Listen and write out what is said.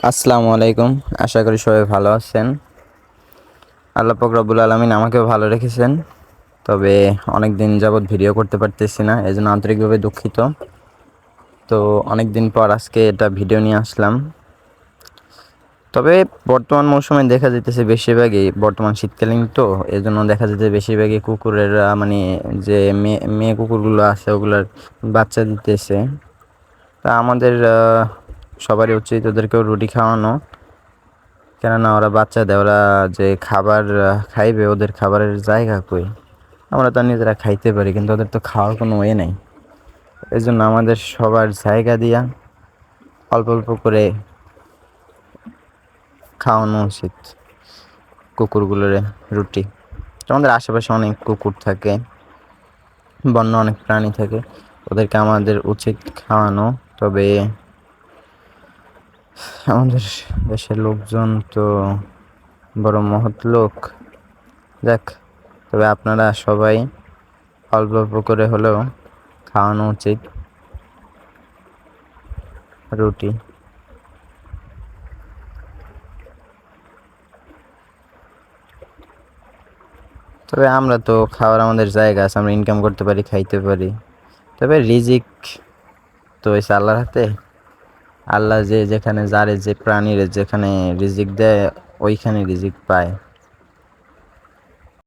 আসসালামু আলাইকুম। আশা করি সবাই ভালো আছেন। আল্লাহ পাক রব্বুল আলামিন আমাকেও ভালো রেখেছেন। তবে অনেক দিন যাবৎ ভিডিও করতে পারতেছি না, এজন্য আন্তরিকভাবে দুঃখিত। তো অনেক দিন পর আজকে এটা ভিডিও নিয়ে আসলাম। তবে বর্তমান মৌসুমে দেখা যাইতেছে বেশিরভাগই, বর্তমান শীতকালীন তো এজন্য দেখা যাচ্ছে বেশিরভাগই কুকুরের মানে যে মেয়ে কুকুরগুলো আছে ওগুলার বাচ্চা দিতেছে। তা আমাদের সবারই উচিত ওদেরকেও রুটি খাওয়ানো, কেননা ওরা বাচ্চা দেয়। ওরা যে খাবার খাইবে, ওদের খাবারের জায়গা কই? আমরা তো নিজেরা খাইতে পারি, কিন্তু ওদের তো খাওয়ার কোনো ওয়ে নেই। এই জন্য আমাদের সবার জায়গা দিয়া অল্প অল্প করে খাওয়ানো উচিত কুকুরগুলোরে রুটি। আমাদের আশেপাশে অনেক কুকুর থাকে, বন্য অনেক প্রাণী থাকে, ওদেরকে আমাদের উচিত খাওয়ানো। তবে আমাদের দেশের লোকজন তো বড় মহৎ লোক। যাক, তবে আপনারা সবাই অল্প অল্প করে হলেও খাওয়ানো উচিত রুটি। তবে আমরা তো খাওয়ার আমাদের জায়গা আছে, আমরা ইনকাম করতে পারি, খাইতে পারি। তবে রিজিক তো হইছে আল্লাহর হাতে। আল্লাহ যে যেখানে যারে যে প্রাণীর যেখানে রিজিক দেয় ওইখানে রিজিক পায়।